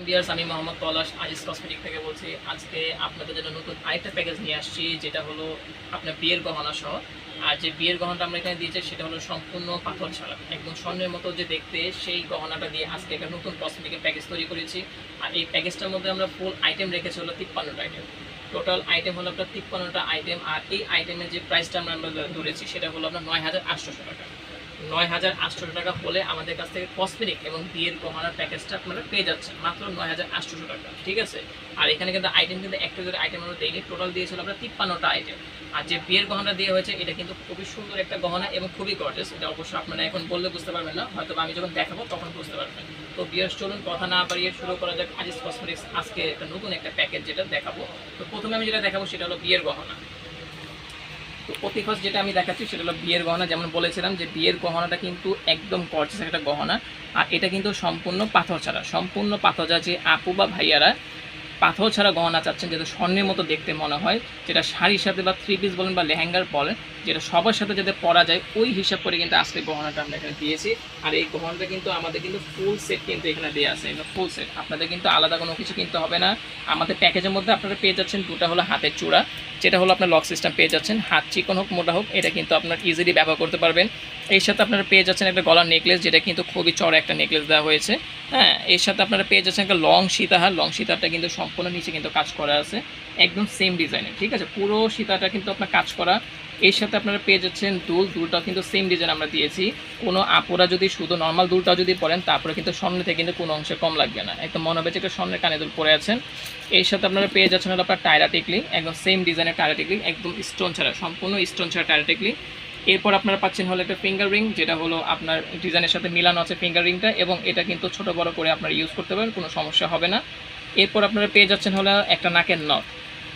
Viewers, আমি মোহাম্মদ পলাশ Aziz cosmetic থেকে বলছি। আজকে আপনাদের জন্য নতুন আরেকটা প্যাকেজ নিয়ে আসছি, যেটা হলো আপনার বিয়ের গহনা সহ। আর যে বিয়ের গহনাটা আমরা এখানে দিয়েছি সেটা হলো সম্পূর্ণ পাথর ছাড়া, একদম স্বর্ণের মতো যে দেখতে, সেই গহনাটা দিয়ে আজকে একটা নতুন কসমেটিকের প্যাকেজ তৈরি করেছি। আর এই প্যাকেজটার মধ্যে আমরা ফুল আইটেম রেখেছি হলো 53টা আইটেম। টোটাল আইটেম হলো আপনার 53টা আইটেম। আর এই আইটেমের যে প্রাইসটা আমরা ধরেছি সেটা হলো আপনার 9,800 টাকা। 9,800 টাকা হলে আমাদের কাছ থেকে কসমেটিক এবং বিয়ের গহনার প্যাকেজটা আপনারা পেয়ে যাচ্ছেন মাত্র 9,800 টাকা, ঠিক আছে। আর এখানে কিন্তু আইটেম কিন্তু একটা করে আইটেম আমরা দেইনি, টোটাল দিয়েছিল আমরা 53টা আইটেম। আর যে বিয়ের গহনা দিয়ে হয়েছে এটা কিন্তু খুবই সুন্দর একটা গহনা এবং খুবই গর্জিয়াস। এটা অবশ্যই আপনারা এখন বললে বুঝতে পারবেন না, হয়তো আমি যখন দেখাবো তখন বুঝতে পারবেন। তো বিয়ার্স, চলুন কথা না বাড়িয়ে শুরু করা যাক আজিজ কসমেটিক্স আজকে একটা নতুন একটা প্যাকেজ যেটা দেখাবো। তো প্রথমে আমি যেটা দেখাবো সেটা হলো বিয়ের গহনা। তো অতি ফার্স্ট যেটা আমি দেখাচ্ছি সেটা হলো বিয়ের গহনা। যেমন বলেছিলাম যে বিয়ের গহনাটা কিন্তু একদম গর্জিয়াস একটা গহনা। আর এটা কিন্তু সম্পূর্ণ পাথর ছাড়া, সম্পূর্ণ পাথর ছাড়া। যে আপু বা ভাইয়ারা পাথর ছাড়া গহনা চাচ্ছেন, যেটা স্বর্ণের মতো দেখতে মনে হয়, যেটা শাড়ির সাথে বা থ্রি পিস বলেন বা লেহেঙ্গার বলেন, যেটা সবার সাথে যাতে পরা যায়, ওই হিসাব করে কিন্তু আজকে গহনাটা আমরা এখানে দিয়েছি। আর এই গহনাটা কিন্তু আমাদের কিন্তু ফুল সেট কিন্তু এখানে দেওয়া আছে, এটা ফুল সেট। আপনাদের কিন্তু আলাদা কোনো কিছু কিনতে হবে না। আমাদের প্যাকেজের মধ্যে আপনারা পেয়ে যাচ্ছেন দুটা হলো হাতের চূড়া, যেটা হলো আপনার লক সিস্টেম পেয়ে যাচ্ছেন। হাত চিকন হোক মোটা হোক, এটা কিন্তু আপনার ইজিলি ব্যবহার করতে পারবেন। এর সাথে আপনারা পেয়ে যাচ্ছেন একটা গলার নেকলেস, যেটা কিন্তু খুবই চড়া একটা নেকলেস দেওয়া হয়েছে। হ্যাঁ, এর সাথে আপনারা পেয়ে যাচ্ছেন একটা লং সীতাহার। লং সীতাহারটা কিন্তু সম্পূর্ণ নিচে কিন্তু কাজ করা আছে, একদম সেম ডিজাইনের, ঠিক আছে। পুরো সীতাটা কিন্তু আপনার কাজ করা। এর সাথে আপনারা পেয়ে যাচ্ছেন দুল। দুলটাও কিন্তু সেম ডিজাইন আমরা দিয়েছি। কোনো আপুরা যদি শুধু নর্মাল দুলটাও যদি পরেন, তারপরে কিন্তু স্বর্ণ থেকে কিন্তু কোনো অংশে কম লাগবে না, একদম মনে হবে যে একটা স্বর্ণের কানে দুল পরে আছেন। এর সাথে আপনারা পেয়ে যাচ্ছেন হলো আপনার টায়রা টিকলি, একদম সেম ডিজাইনের টায়রা টিকলি, একদম স্টোন ছাড়া, সম্পূর্ণ স্টোন ছাড়া টায়রা টিকলি। এরপর আপনারা পাচ্ছেন হলো একটা ফিঙ্গার রিং, যেটা হলো আপনার ডিজাইনের সাথে মিলানো আছে ফিঙ্গার রিংটা, এবং এটা কিন্তু ছোট বড় করে আপনারা ইউজ করতে পারেন, কোনো সমস্যা হবে না। এরপর আপনারা পেয়ে যাচ্ছেন হলো একটা নাকের নট।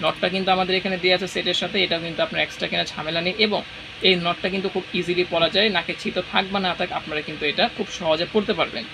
নটটা কিন্তু আমাদের এখানে দেওয়া আছে সেটের সাথে, এটা কিন্তু আপনার এক্সট্রা কেনা ঝামেলা নেই, এবং এই নটটা কিন্তু খুব ইজিলি পরা যায়। নাকে ছিটো থাক বা না থাক, আপনারা কিন্তু এটা খুব সহজে পরতে পারবেন।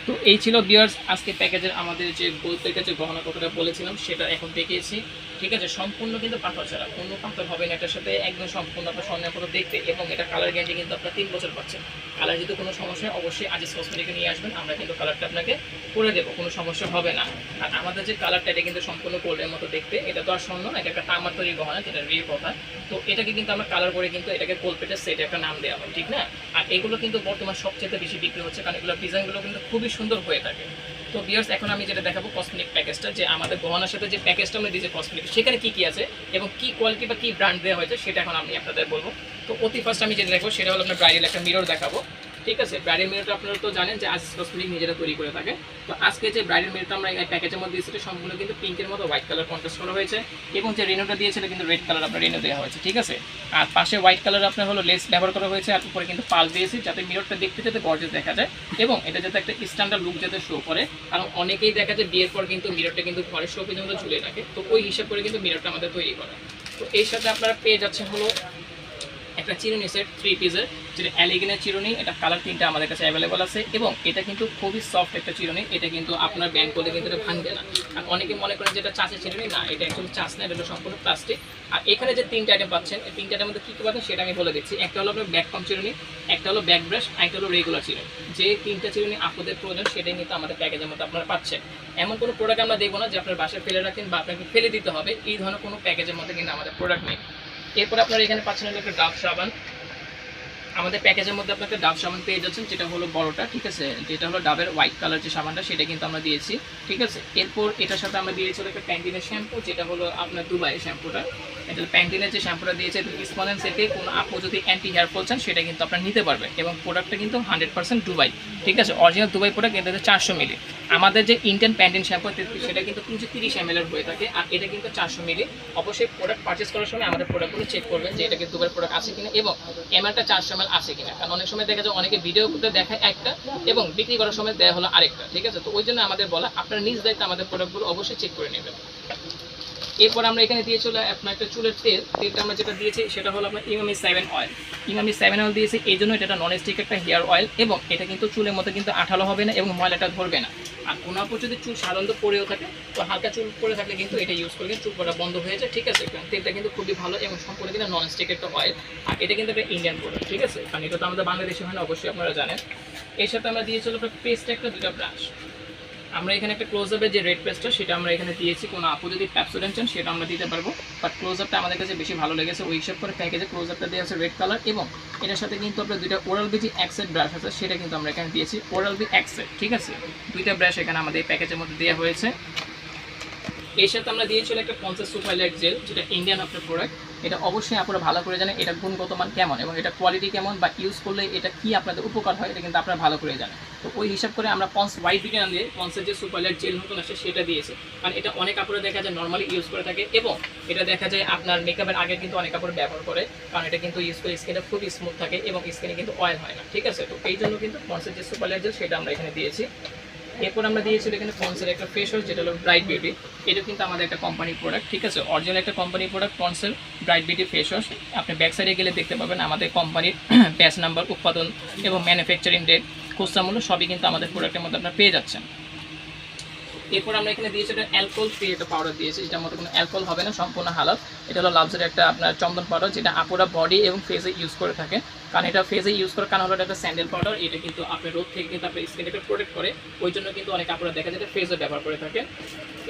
তো এই ছিল ভিউয়ার্স আজকে প্যাকেজের আমাদের যে গোল প্যাকেজের গহনা কথাটা বলেছিলাম সেটা এখন দেখিয়েছি, ঠিক আছে। সম্পূর্ণ কিন্তু পাথর ছাড়া, কোনো পাথর হবে না এটার সাথে, একদম সম্পূর্ণ আপনার স্বর্ণের মতো দেখতে। এবং এটা কালার গ্যারান্টি কিন্তু আপনার 3 বছর পাচ্ছেন। কালার যদি কোনো সমস্যা হয় অবশ্যই আজিজ কসমেটিকে নিয়ে আসবেন, আমরা কিন্তু কালারটা আপনাকে করে দেবো, কোনো সমস্যা হবে না। আর আমাদের যে কালারটা, এটা কিন্তু সম্পূর্ণ গোল্ডের মতো দেখতে। এটা তো আর স্বর্ণ না, এটা একটা তামার তৈরি গহনা, যেটা রিয়েল কথা। তো এটাকে কিন্তু আমরা কালার করে কিন্তু এটাকে গোল্ড প্লেটের সেট একটা নাম দেওয়া হয়, ঠিক না। আর এগুলো কিন্তু বর্তমান সবচেয়ে বেশি বিক্রি হচ্ছে, কারণ এগুলোর ডিজাইনগুলো কিন্তু খুবই সুন্দর হয়ে থাকে। তো ভিউয়ার্স, এখন আমি যেটা দেখাবো কসমেটিক প্যাকেজটা, যে আমাদের গহনার সাথে যে প্যাকেজটা আমরা দিয়েছি কসমেটিক, সেখানে কী কী আছে এবং কী কোয়ালিটি বা কী ব্র্যান্ড দেওয়া হয়েছে সেটা এখন আমি আপনাদের বলবো। তো অতি ফার্স্ট আমি যেটা দেখাবো সেটা হলো আপনার ব্রাইডাল একটা মিরর দেখাবো, ঠিক আছে। ব্রাইডাল মিররটা আপনারা তো জানেন যে আজিজ কসমেটিক নিজেরা তৈরি করে থাকে। তো আজকে যে ব্রাইডাল মিররটা আমরা এই প্যাকেজের মধ্যে দিয়েছি, সম্পূর্ণ কিন্তু পিঙ্কের মতো হোয়াইট কালার কন্ট্রাস্ট করা হয়েছে, এবং যে রেনোটা দিয়েছে কিন্তু রেড কালার আপনার রেনো দেওয়া হয়েছে, ঠিক আছে। আর পাশে হোয়াইট কালার আপনার হলো লেস ব্যবহার করা হয়েছে, আর উপরে কিন্তু পাল দিয়েছি, যাতে মিররটা দেখতে যাতে গর্জিয়াস দেখা যায়, এবং এটা যাতে একটা স্ট্যান্ডার্ড লুক যাতে শো করে। কারণ অনেকেই দেখা যায় বিয়ের পর কিন্তু মিররটা কিন্তু ঘরের শো পর্যন্ত ঝুলে রাখে, তো ওই হিসাব করে কিন্তু মিররটা আমাদের তৈরি করা। তো এর সাথে আপনারা পেয়ে যাচ্ছেন হলো একটা চিরুনি সেট 3 পিসের, যেটা এলিগেনের চিরুনি। এটা কালার 3টা আমাদের কাছে অ্যাভেলেবল আছে, এবং এটা কিন্তু খুবই সফট একটা চিরুনি। এটা কিন্তু আপনার ব্যাংক করলে কিন্তু এটা ভাঙবে না। আর অনেকে মনে করেন যে এটা চাষের চিরুনি, না, এটা অ্যাকচুয়ালি চাষ না, এটা সম্পূর্ণ প্লাস্টিক। আর এখানে যে 3টা আইটেম পাচ্ছেন, এই 3টা আইটেমের মধ্যে কী কী পাচ্ছেন সেটা আমি বলে দিচ্ছি। একটা হলো আপনার ব্যাক পাম্প চিরুনি, একটা হলো ব্যাক ব্রাশ, একটা হলো রেগুলার চিরুনি। যে 3টা চিরুনি আপনাদের প্রয়োজন সেটাই কিন্তু আমাদের প্যাকেজের মধ্যে আপনারা পাচ্ছেন। এমন কোনো প্রোডাক্ট আমরা দেখবো না যে আপনার বাসায় ফেলে রাখেন বা আপনাকে ফেলে দিতে হবে, এই ধরনের কোনো প্যাকেজের মধ্যে কিন্তু আমাদের প্রোডাক্ট নেই। এরপর আপনারা এখানে পাচ্ছেন হলো একটা ডাব সাবান। আমাদের প্যাকেজের মধ্যে আপনাকে ডাব সাবান পেয়ে যাচ্ছেন, যেটা হলো বড়টা, ঠিক আছে। যেটা হলো ডাবের হোয়াইট কালার যে সাবানটা, সেটা কিন্তু আমরা দিয়েছি, ঠিক আছে। এরপর এটার সাথে আমরা দিয়েছিল একটা প্যান্টিনের শ্যাম্পু, যেটা হলো আপনার দুবাইয়ের শ্যাম্পুটা। এটা প্যান্টিনের যে শ্যাম্পুটা দিয়েছে, স্পনেন সেটে কোনো আপু যদি অ্যান্টি হেয়ার ফল চান সেটা কিন্তু আপনারা নিতে পারবেন, এবং প্রোডাক্টটা কিন্তু 100% দুবাই, ঠিক আছে। অরিজিনাল দুবাই প্রোডাক্ট, এটাতে 400 মিলি। আমাদের যে ইন্ডিয়ান প্যান্টিন শ্যাম্পু সেটা কিন্তু 330 ml হয়ে থাকে, আর এটা কিন্তু 400 মিলি। অবশ্যই প্রোডাক্ট পারচেস করার সময় আমাদের প্রোডাক্টগুলো চেক করবেন যে এটা কিন্তু দুবাই প্রোডাক্ট আছে কিনা, এবং এমএলটা 400 ml আছে কিনা। কারণ অনেক সময় দেখা যায় অনেকে ভিডিও করতে দেখায় একটা এবং বিক্রি করার সময় দেওয়া হলো আরেকটা, ঠিক আছে। তো ওই জন্য আমাদের বলা, আপনারা নিজ দায়িত্বে আমাদের প্রোডাক্টগুলো অবশ্যই চেক করে নেবেন। এরপর আমরা এখানে দিয়েছিল আপনার একটা চুলের তেলটা আমরা যেটা দিয়েছি সেটা হলো আপনার ইমামি 7 অয়েল। ইমামি 7 অয়েল দিয়েছি এই জন্য, এটা নন স্টিক একটা হেয়ার অয়েল, এবং এটা কিন্তু চুলের মধ্যে কিন্তু আঠালো হবে না এবং ময়লাটা ধরবে না। আর কোনো আপু যদি চুল সাধারণত পড়েও থাকে, তো হালকা চুল পড়ে থাকলে কিন্তু এটা ইউজ করলে চুল পড়া বন্ধ হয়ে যায়, ঠিক আছে। তেলটা কিন্তু খুবই ভালো এবং সম্পূর্ণ কিন্তু নন স্টিক একটা অয়েল। আর এটা কিন্তু একটা ইন্ডিয়ান প্রোডাক্ট, ঠিক আছে, কারণ এটা তো আমাদের বাংলাদেশে হয় না, অবশ্যই আপনারা জানেন। এর সাথে আমরা দিয়েছিল পেস্ট একটা, 2টা ব্রাশ। আমরা এখানে একটা ক্লোজ আপের যে রেড পেস্টটা সেটা আমরা এখানে দিয়েছি। কোনো আপু যদি প্যাপসোডেন্ট চান সেটা আমরা দিতে পারবো, বাট ক্লোজ আপটা আমাদের কাছে বেশি ভালো লেগেছে। ওই হিসাব করে প্যাকেজে ক্লোজ আপটা দেওয়া আছে রেড কালার, এবং এটার সাথে কিন্তু আপনার দুইটা ওরাল বি যে অ্যাক্সেট ব্রাশ আছে সেটা কিন্তু আমরা এখানে দিয়েছি ওরাল বি অ্যাক্সেট, ঠিক আছে। দুইটা ব্রাশ এখানে আমাদের এই প্যাকেজের মধ্যে দেওয়া হয়েছে। এর সাথে আমরা দিয়েছিল একটা পন্সেস সুপার লাইট জেল, যেটা ইন্ডিয়ান আপনার প্রোডাক্ট। এটা অবশ্যই আপনারা ভালো করে জানেন এটা গুণগত মান কেমন এবং এটা কোয়ালিটি কেমন, বা ইউজ করলে এটা কি আপনাদের উপকার হয় এটা কিন্তু আপনারা ভালো করে জানেন। তো ওই হিসাব করে আমরা পন্স হোয়াইট বিউটি না দিয়ে পন্সের যে সুপার লাইট জেল নতুন আসে সেটা দিয়েছি, কারণ এটা অনেক কাপড়ে দেখা যায় নর্মালি ইউজ করে থাকে, এবং এটা দেখা যায় আপনার মেকআপের আগে কিন্তু অনেক কাপড় ব্যবহার করে, কারণ এটা কিন্তু ইউজ করে স্কিনটা খুবই স্মুথ থাকে এবং স্কিনে কিন্তু অয়েল হয় না, ঠিক আছে। তো এই জন্য কিন্তু পন্সের যে সুপার লাইট জেল সেটা আমরা এখানে দিয়েছি। এরপর আমরা দিয়েছিল এখানে পন্সের একটা ফেস ওয়াশ, যেটা হলো ব্রাইট বিউটি। এটা কিন্তু আমাদের একটা কোম্পানি প্রোডাক্ট, ঠিক আছে, অরিজিনাল একটা কোম্পানি প্রোডাক্ট পন্সের ব্রাইট বিউটি ফেস ওয়াশ। আপনি ব্যাক সাইডে গেলে দেখতে পাবেন আমাদের কোম্পানির ব্যাচ নাম্বার, উৎপাদন এবং ম্যানুফ্যাকচারিং ডেট, খুচরা মূল্য সবই কিন্তু আমাদের প্রোডাক্টের মধ্যে আপনারা পেয়ে যাচ্ছেন। এরপর আমরা এখানে দিয়েছি একটা অ্যালকোহল ফ্রি একটা পাউডার দিয়েছি, যেটার মধ্যে কোনো অ্যালকোহল হবে না, সম্পূর্ণ হালাল। এটা হলো লাভসের একটা আপনার চন্দন পাউডার, যেটা আপুরা বডি এবং ফেসে ইউজ করে থাকে, কারণ এটা ফেসে ইউজ করার কারণ হলো এটা একটা স্যান্ডেল পাউডার। এটা কিন্তু আপনার রোদ থেকে কিন্তু আপনার স্কিনটাকে প্রোটেক্ট করে, ওই জন্য কিন্তু অনেক আপুরা দেখা যায় ফেসে ব্যবহার করে থাকে।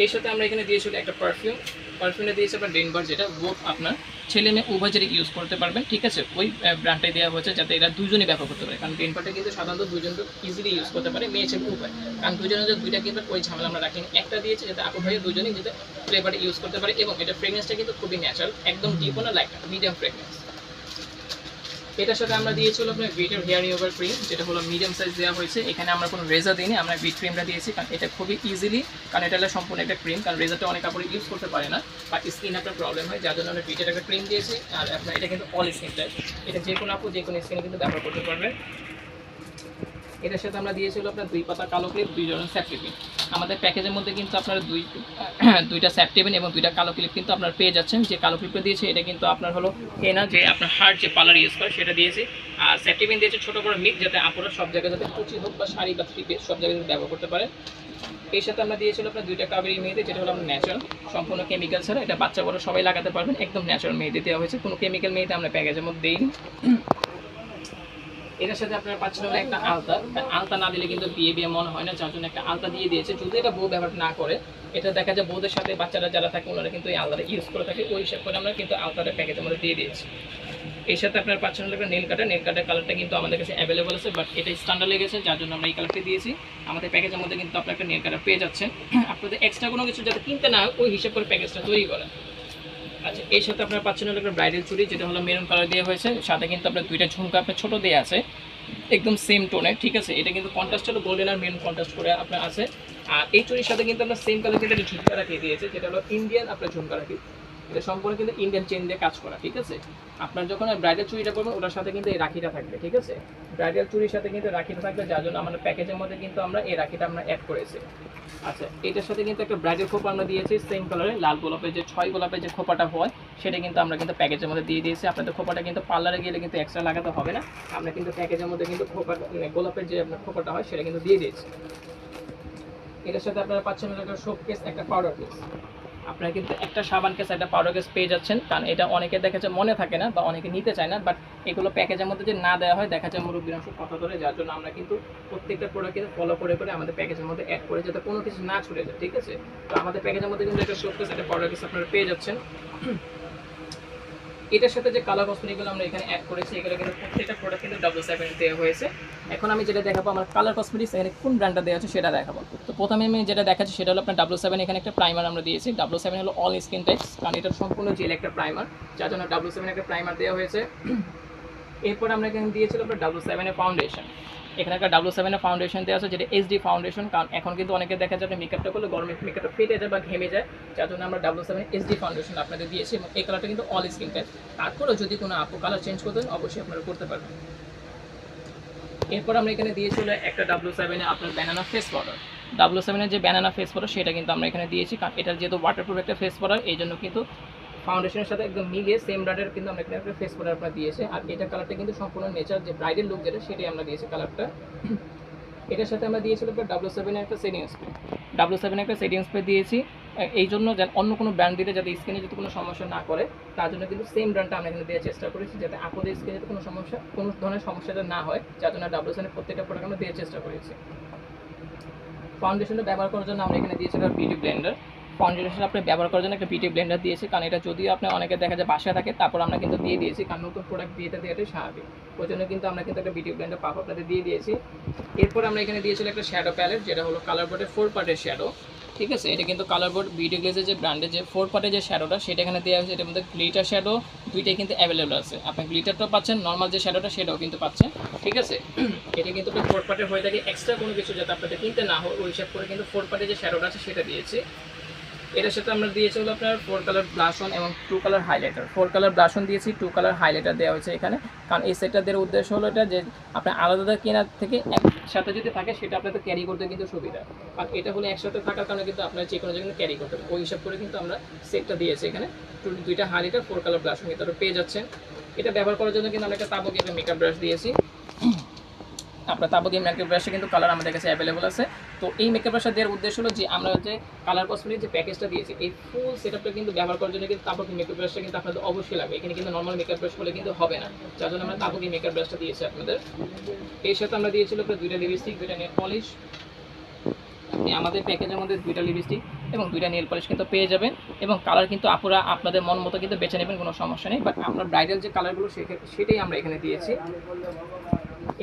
এর সাথে আমরা এখানে দিয়েছিল একটা পারফিউমটা দিয়েছি আপনার ডেনভার, যেটা বোথ আপনার ছেলে মেয়ে উভয় যেটা ইউজ করতে পারবেন, ঠিক আছে। ওই ব্র্যান্ডটাই দেওয়া হয়েছে যাতে এরা দুজনই ব্যবহার করতে পারে, কারণ ডেনভারটা কিন্তু সাধারণত দুজন তো ইজিলি ইউজ করতে পারে, মেয়ে ছেলে উভয়, কারণ দুজনের যে দুইটা কিন্তু ওই ঝামেলা আমরা রাখিনি। একটা দিয়েছি যাতে আপু ভাইয়া দুজনেই যাতে ফ্লেভারটা ইউজ করতে পারে, এবং এটা ফ্রেগনেন্সটা কিন্তু খুবই ন্যাচারাল, একদম ডিপ না লাইট মিডিয়াম ফ্রেগনেন্স। এটার সাথে আমরা দিয়েছিল আপনার ভিটের হেয়ার রিমুভার ক্রিম, যেটা হলো মিডিয়াম সাইজ দেওয়া হয়েছে। এখানে আমরা কোনো রেজার দিইনি, আমরা ভিট ক্রিমটা দিয়েছি, কারণ এটা খুবই ইজিলি, কারণ এটা হলো সম্পূর্ণ একটা ক্রিম, কারণ রেজারটা অনেক কাপড় ইউজ করতে পারে না বা স্কিন আপনার প্রবলেম হয়, যার জন্য আমরা ভিটের একটা ক্রিম দিয়েছি। আর আপনার এটা কিন্তু অল স্কিন টাইপ, এটা যে কোনো আপু যে কোনো স্কিনে কিন্তু ব্যবহার করতে পারবে। এটার সাথে আমরা দিয়েছিল আপনার 2 পাতা কালো ক্লিপ, 2 ধরনের স্যাপটিপিন। আমাদের প্যাকেজের মধ্যে কিন্তু আপনারা দুইটা স্যাপটিপিন এবং 2টা কালো ক্লিপ কিন্তু আপনারা পেয়ে যাচ্ছেন। যে কালো ক্লিপটা দিয়েছে এটা কিন্তু আপনার হলো না যে আপনার হার্ড যে পার্লার ইউজ করে সেটা দিয়েছি, আর স্যাপটিপিন দিয়েছে ছোটো করে মিক্স, যাতে আপনারা সব জায়গায় যাতে কুচি হোক বা শাড়ি বা 3 পিস সব জায়গায় ব্যবহার করতে পারে। এর সাথে আমরা দিয়েছিল আপনার 2টা কাবেরি মেহেদি, যেটা হলো ন্যাচারাল, সম্পূর্ণ কেমিক্যাল ছাড়া, এটা বাচ্চা বড় সবাই লাগাতে পারবেন, একদম ন্যাচারাল মেহেদি দেওয়া হয়েছে, কোনো কেমিক্যাল মেহেদি আমরা প্যাকেজের মধ্যে দিইনি। এটার সাথে আপনারা পাচ্ছেন হলো একটা আলতা না দিলে কিন্তু বিয়ে মনে হয় না, যার জন্য একটা আলতা দিয়ে দিয়েছে। যদি এটা বউ ব্যবহার না করে, এটা দেখা যায় বউদের সাথে বাচ্চারা যারা থাকে ওনারা কিন্তু এই আলতাটা ইউজ করে থাকে, ওই হিসাব করে আমরা কিন্তু আলতাটা প্যাকেজের মধ্যে দিয়ে দিয়েছি। এর সাথে আপনারা পাচ্ছেন হলো একটা নেল কাটার কালারটা কিন্তু আমাদের কাছে অ্যাভেলেবল আছে, বাট এটা স্ট্যান্ডার্ড লেগেছে, যার জন্য আমরা এই কালারটি দিয়েছি। আমাদের প্যাকেজের মধ্যে কিন্তু আপনারা একটা নেল কাটার পেয়ে যাচ্ছেন। আপনাদের এক্সট্রা কোনো কিছু যাতে কিনতে না হয় ওই হিসাব করে প্যাকেজটা তৈরি করা। আচ্ছা, এর সাথে আপনারা পাচ্ছেন হলো একটা ব্রাইডাল চুড়ি, যেটা হলো মেরুন কালার দেওয়া হয়েছে, সাথে কিন্তু আপনার 2টা ঝুমকা আপনার ছোটো দেওয়া আছে, একদম সেম টোনে, ঠিক আছে। এটা কিন্তু কন্ট্রাস্ট হলো গোল্ডেন আর মেরুন কন্ট্রাস্ট করে আপনার আছে। আর এই চুড়ির সাথে কিন্তু আমরা সেম কালার কিন্তু একটা ঝুমকা রাখিয়ে দিয়েছে, যেটা হলো ইন্ডিয়ান আপনার ঝুমকা রাখি। এটা সম্পূর্ণ কিন্তু ইন্ডিয়ান চেন দিয়ে কাজ করা, ঠিক আছে। আপনার যখন ব্রাইডাল চুড়িটা করবেন ওটার সাথে কিন্তু এই রাখিটা থাকবে, ঠিক আছে। ব্রাইডাল চুড়ির সাথে কিন্তু রাখিটা থাকবে, যার জন্য আমাদের প্যাকেজের মধ্যে কিন্তু আমরা এই রাখিটা আমরা অ্যাড করেছি। আচ্ছা, এটার সাথে কিন্তু একটা ব্রাইডাল খোপা আমরা দিয়েছি সেম কালারে, লাল গোলাপের যে 6 গোলাপের যে খোপাটা হয় সেটা কিন্তু আমরা কিন্তু প্যাকেজের মধ্যে দিয়ে দিয়েছি। আপনাদের খোপাটা কিন্তু পার্লারে গেলে কিন্তু এক্সট্রা লাগাতে হবে না, আমরা কিন্তু প্যাকেজের মধ্যে কিন্তু খোপা গোলাপের যে আপনার খোপাটা হয় সেটা কিন্তু দিয়ে দিয়েছি। এটার সাথে আপনারা পাচ্ছেন একটা সোপ কেস, একটা পাউডার কেস। আপনারা কিন্তু একটা সাবান কেস একটা পাউডার কেস পেয়ে যাচ্ছেন, কারণ এটা অনেকে দেখা যায় মনে থাকে না বা অনেকে নিতে চায় না, বাট এগুলো প্যাকেজের মধ্যে যে না দেওয়া হয় দেখা যায় মুরব্বীর অংশ কথা ধরে, যার জন্য আমরা কিন্তু প্রত্যেকটা প্রোডাক্ট কিন্তু ফলো করে আমাদের প্যাকেজের মধ্যে অ্যাড করে যাতে কোনো কিছু না ছুটে যায়, ঠিক আছে। তো আমাদের প্যাকেজের মধ্যে কিন্তু একটা সোপ কেস একটা পাউডার কেস আপনারা পেয়ে যাচ্ছেন। এটার সাথে যে কালার কসমেটিকগুলো আমরা এখানে অ্যাড করেছি এগুলো কিন্তু প্রত্যেকটা প্রোডাক্ট কিন্তু W7 দেওয়া হয়েছে। এখন আমি যেটা দেখাবো আমার কালার কসমেটিক্স এখানে কোন ব্র্যান্ডটা দেওয়া আছে সেটা দেখাবো। তো প্রথমে আমি যেটা দেখাচ্ছি সেটা হলো আপনার W7, এখানে একটা প্রাইমার আমরা দিয়েছি। W7 হলো অল স্কিন টাইপস, কারণ এটা সম্পূর্ণ জেল একটা প্রাইমার, যার জন্য W7 একটা প্রাইমার দেওয়া হয়েছে। এরপর আমরা এখানে দিয়েছিল আপনার W7 এর ফাউন্ডেশন। এখানে একটা W7 এর ফাউন্ডেশন দেওয়া আছে, যেটা HD ফাউন্ডেশন, কারণ এখন কিন্তু অনেকে দেখা যায় মেকআপটা করলে গরমে মেকআপটা ফেটে যায় বা ঘেমে যায়, যার জন্য আমরা W7 HD ফাউন্ডেশন আপনাদের দিয়েছি, এবং এই কালারটা কিন্তু অল স্কিন টাইপ। তারপরেও যদি কোনো আপু কালার চেঞ্জ করতেন অবশ্যই আপনারা করতে পারবেন। এরপর আমরা এখানে দিয়েছিল একটা W7 এ আপনার ব্যানানা ফেস পাউডার। W7 এর যে ব্যানানা ফেস পাউডার সেটা কিন্তু আমরা এখানে দিয়েছি, কারণ এটার যেহেতু ওয়াটারপ্রুফ একটা ফেস পাউডার, এই জন্য কিন্তু ফাউন্ডেশনের সাথে একদম মিলিয়ে সেম ব্র্যান্ডের কিন্তু আমরা এখানে একটা ফেস পাউডার আপনার দিয়েছি। আর এটা কালারটা কিন্তু সম্পূর্ণ নেচার যে ব্রাইডাল লুক যেটা সেটাই আমরা দিয়েছি কালারটা। এটার সাথে আমরা দিয়েছিলাম W7 এর একটা সেটিং স্প্রে। W7 এর একটা সেটিং স্প্রে দিয়েছি এই জন্য যে অন্য কোনো ব্র্যান্ড দিলে যাতে স্কিনে যদি কোনো সমস্যা না করে, তার জন্য কিন্তু সেম ব্র্যান্ডটা আমরা এখানে দেওয়ার চেষ্টা করেছি, যাতে আপনাদের স্কিনে যাতে কোনো ধরনের সমস্যাটা না হয়, যার জন্য W7 এর প্রত্যেকটা প্রোডাক্ট আমরা দেওয়ার চেষ্টা করেছি। ফাউন্ডেশনটা ব্যবহার করার জন্য আমরা এখানে দিয়েছি একটা বিউটি ব্লেন্ডার। ফাউন্ডেশন আপনি ব্যবহার করার জন্য একটা বিউটি ব্লেন্ডার দিয়েছি, কারণ এটা যদিও আপনি অনেকে দেখা যায় বাসায় থাকে, তারপর আমরা কিন্তু দিয়ে দিয়েছি, কারণ নতুন প্রোডাক্ট দেওয়াটাই স্বাভাবিক। ওই জন্য কিন্তু আমরা কিন্তু একটা বিউটি ব্লেন্ডার পাফ আপনাদের দিয়ে দিয়েছি। এরপর আমরা এখানে দিয়েছিল একটা শ্যাডো প্যালেট, যেটা হলো কালার বোর্ডের 4 পার্টের শ্যাডো। ঠিক আছে, এটা কিন্তু কালার বোর্ড বিউটি গ্লেজের যে ব্র্যান্ডের যে 4 পার্টের যে শ্যাডোটা, সেটা এখানে দেওয়া হয়েছে। এটার মধ্যে গ্লিটার শ্যাডো দুইটাই কিন্তু অ্যাভেলেবল আছে। আপনি গ্লিটারটাও পাচ্ছেন, নর্মাল যে শ্যাডোটা সেটাও কিন্তু পাচ্ছেন। ঠিক আছে, এটা কিন্তু 4 পার্টের হয়ে থাকে। এক্সট্রা কোনো কিছু যাতে আপনাদের কিনতে না হয় ওই হিসাব করে কিন্তু 4 পার্টের যে শ্যাডোটা আছে সেটা দিয়েছি। এটার সাথে আমরা দিয়েছি হলো আপনার 4 কালার ব্লাশ অন এবং 2 colour highlighter. 4 colour blush on দিয়েছি, 2 কালার হাইলাইটার দেওয়া হয়েছে এখানে, কারণ এই সেটটা দেওয়ার উদ্দেশ্য হলো এটা যে আপনার আলাদা কেনার থেকে একসাথে যদি থাকে সেটা আপনাদের ক্যারি করতে কিন্তু সুবিধা। আর এটা হলো একসাথে থাকার কারণে কিন্তু আপনার যে কোনো জায়গায় ক্যারি করতে হবে, ওই হিসাব করে কিন্তু আমরা সেটটা দিয়েছি এখানে। 2টা হাইলাইটার 4 কালার ব্লাশ অন কিন্তু পেয়ে যাচ্ছেন। এটা ব্যবহার করার জন্য কিন্তু আমরা একটা তাবুক একটা মেকআপ ব্রাশ দিয়েছি। আপনার তাবুক মেকআপ ব্রাশে কিন্তু কালার আমাদের কাছে অ্যাভেলেবল আছে। তো এই মেকআপ ব্রাশটা দেওয়ার উদ্দেশ্য হলো যে আমরা যে কালার কসমেটিক যে প্যাকেজটা দিয়েছি, এই ফুল সেটআপটা কিন্তু ব্যবহার করার জন্য কিন্তু তাবুক মেকআপ ব্রাশটা কিন্তু আপনাদের অবশ্যই লাগবে। এখানে কিন্তু নর্মাল মেকআপ ব্রাশ হলে কিন্তু হবে না, যার জন্য আমরা তাবুক মেকআপ ব্রাশটা দিয়েছি আপনাদের। এর সাথে আমরা দিয়েছিল আপনার 2টা লিপস্টিক, 2টা নেল পলিশ। আমাদের প্যাকেজের মধ্যে 2টা লিপস্টিক এবং 2টা নেল পলিশ কিন্তু পেয়ে যাবেন, এবং কালার কিন্তু আপুরা আপনাদের মন মতো কিন্তু বেছে নেবেন, কোনো সমস্যা নেই। বাট আমরা ব্রাইডাল যে কালারগুলো সেটাই আমরা এখানে দিয়েছি।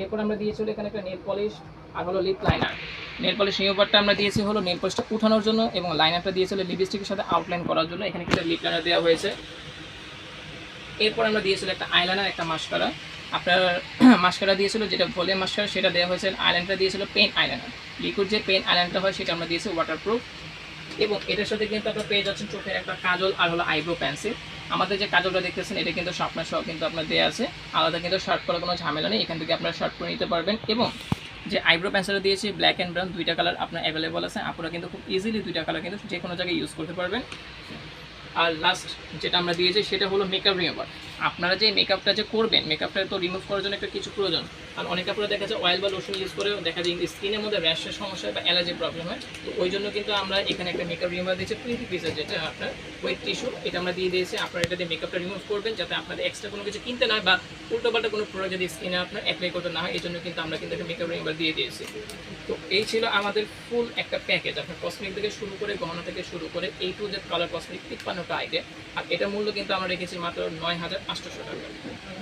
এরপর আমরা দিয়েছিল এখানে একটা নেল পলিশ আর হলো লিপ লাইনার। নেল পলিশ রিমুভারটা আমরা দিয়েছি হলো নেল পলিশটা উঠানোর জন্য, এবং লাইনারটা দিয়েছিল লিপস্টিকের সাথে আউটলাইন করার জন্য। এখানে একটা লিপ লাইনার দেওয়া হয়েছে। এরপর আমরা দিয়েছিল একটা আইলাইনার, একটা মাস্কারা। আপনার মাস্কারা দিয়েছিল যেটা ভলিউম মাস্কারা, সেটা দেওয়া হয়েছে। আইলাইনারটা দিয়েছিল পেন আইলাইনার, লিকুইড যে পেন আইলাইনারটা হয় সেটা আমরা দিয়েছি ওয়াটারপ্রুফ। এবং এটার সাথে কিন্তু আপনারা পেয়ে যাচ্ছেন চোখের একটা কাজল আর হলো আইব্রো পেন্সিল। আমাদের যে কাজলটা দেখতেছেন এটা কিন্তু শার্পনার সহ কিন্তু আপনার দেওয়া আছে, আলাদা কিন্তু শার্প করার কোনো ঝামেলা নেই, এখান থেকে আপনারা শার্প করে নিতে পারবেন। এবং যে আইব্রো পেন্সিলটা দিয়েছি ব্ল্যাক অ্যান্ড ব্রাউন, 2টা কালার আপনার অ্যাভেলেবল আছে। আপনারা কিন্তু খুব ইজিলি 2টা কালার কিন্তু যে কোনো জায়গায় ইউজ করতে পারবেন। আর লাস্ট যেটা আমরা দিয়েছি সেটা হলো মেকআপ রিমুভার। আপনারা যে মেকআপটা যে করবেন, মেকআপটা তো রিমুভ করার জন্য একটা কিছু প্রয়োজন। কারণ অনেকে আপনারা দেখা যায় অয়েল বা লোশন ইউজ করে দেখা যায় স্কিনের মধ্যে র্যাশের সমস্যা বা অ্যালার্জির প্রবলেম হয়। তো ওই জন্য কিন্তু আমরা এখানে একটা মেকআপ রিমুভার দিয়েছি 20 পিসের, যেটা আপনার ওয়েট টিস্যু, এটা আমরা দিয়ে দিয়েছি। আপনারা এটা দিয়ে মেকআপটা রিমুভ করবেন যাতে আপনাদের এক্সট্রা কোনো কিছু কিনতে না হয় বা উল্টোপাল্টা কোনো প্রোডাক্ট যদি স্কিনে আপনার অ্যাপ্লাই করতে না হয়, এই জন্য কিন্তু আমরা কিন্তু একটা মেকআপ রিমুভার দিয়ে দিয়েছি। তো এই ছিল আমাদের ফুল একটা প্যাকেজ, আপনার কসমেটিক থেকে শুরু করে গহনা থেকে শুরু করে এই টু জেড কালার কসমেটিক 53টা আইটেম। আর এটার মূল্য কিন্তু আমরা রেখেছি মাত্র 9,800 টাকা।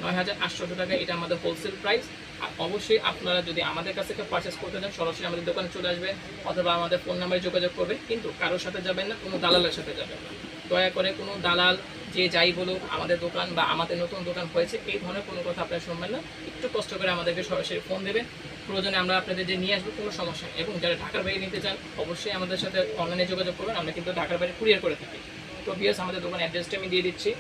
9,800 টাকা এটা আমাদের হোলসেল প্রাইস। আর অবশ্যই আপনারা যদি আমাদের কাছ থেকে পারচেস করতে চান সরাসরি আমাদের দোকানে চলে আসবেন, অথবা আমাদের ফোন নাম্বারে যোগাযোগ করবেন। কিন্তু কারোর সাথে যাবেন না, কোনো দালালের সাথে যাবেন না। দয়া করে কোনো দালাল যে যাই বলুক আমাদের দোকান বা আমাদের নতুন দোকান হয়েছে এই ধরনের কোনো কথা আপনারা শুনবেন না। একটু কষ্ট করে আমাদেরকে সরাসরি ফোন দেবেন, প্রয়োজনে আমরা আপনাদের যে নিয়ে আসবো, কোনো সমস্যা নেই। এবং যারা ঢাকার বাইরে নিতে চান অবশ্যই আমাদের সাথে অনলাইনে যোগাযোগ করবেন, আমরা কিন্তু ঢাকার বাইরে কুরিয়ার করে থাকি। তো ভিউয়ার্স, আমাদের দোকান অ্যাড্রেসটা আমি দিয়ে দিচ্ছি।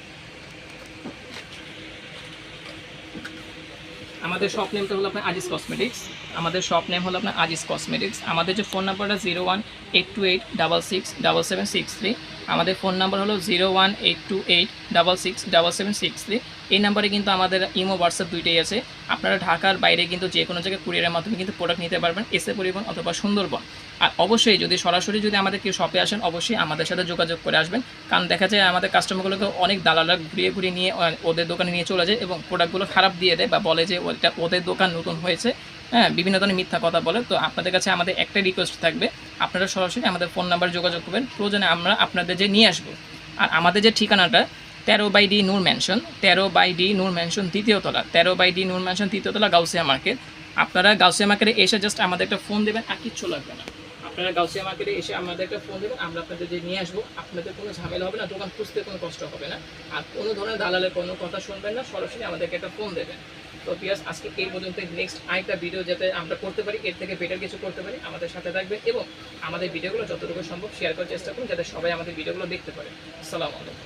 আমাদের শপ নেমটা হলো আপনার আজিজ কসমেটিক্স। আমাদের শপ নেম হলো আপনার আজিজ কসমেটিক্স। আমাদের যে ফোন নাম্বারটা 0182867763। আমাদের ফোন নাম্বার হলো 0182867763। এই নাম্বারে কিন্তু আমাদের ইমো হোয়াটসঅ্যাপ দুইটাই আছে। আপনারা ঢাকার বাইরে কিন্তু যে কোনো জায়গায় কুরিয়ারের মাধ্যমে কিন্তু প্রোডাক্ট নিতে পারবেন, এসএ পরিবহন অথবা সুন্দরবন। আর অবশ্যই যদি সরাসরি যদি আমাদের কেউ শপে আসেন অবশ্যই আমাদের সাথে যোগাযোগ করে আসবেন, কারণ দেখা যায় আমাদের কাস্টমারগুলোকে অনেক দালালরা ঘুরিয়ে ঘুরিয়ে নিয়ে ওদের দোকানে নিয়ে চলে যায় এবং প্রোডাক্টগুলো খারাপ দিয়ে দেয় বা বলে যে ওটা ওদের দোকান নতুন হয়েছে, হ্যাঁ, বিভিন্ন ধরনের মিথ্যা কথা বলে। তো আপনাদের কাছে আমাদের একটা রিকোয়েস্ট থাকবে, আপনারা সরাসরি আমাদের ফোন নাম্বার যোগাযোগ করবেন, প্রয়োজনে আমরা আপনাদের যে নিয়ে আসবো। আর আমাদের যে ঠিকানাটা 13/D নূর ম্যানশন, 13/D নূর ম্যানশন 2য় তলা, 13/D নূর ম্যানশন 3য় তলা, গাউসিয়া মার্কেট। আপনারা গাউসিয়া মার্কেটে এসে জাস্ট আমাদের একটা ফোন দেবেন, আর কিচ্ছু লাগবে না। আপনারা গাউসিয়া মার্কেটে এসে আমাদের একটা ফোন দেবেন, আমরা আপনাদের যে নিয়ে আসবো, আপনাদের কোনো ঝামেলা হবে না, দোকান খুঁজতে কোনো কষ্ট হবে না। আর কোনো ধরনের দালালের কোনো কথা শুনবেন না, সরাসরি আমাদেরকে একটা ফোন দেবেন। তো ভিউয়ার্স, আজকে এই পর্যন্ত। নেক্সট আরেকটা ভিডিও যাতে আমরা করতে পারি, এর থেকে বেটার কিছু করতে পারি, আমাদের সাথে থাকবেন এবং আমাদের ভিডিওগুলো যতটুকু সম্ভব শেয়ার করার চেষ্টা করুন, যাতে সবাই আমাদের ভিডিওগুলো দেখতে পারে। আসসালামু আলাইকুম।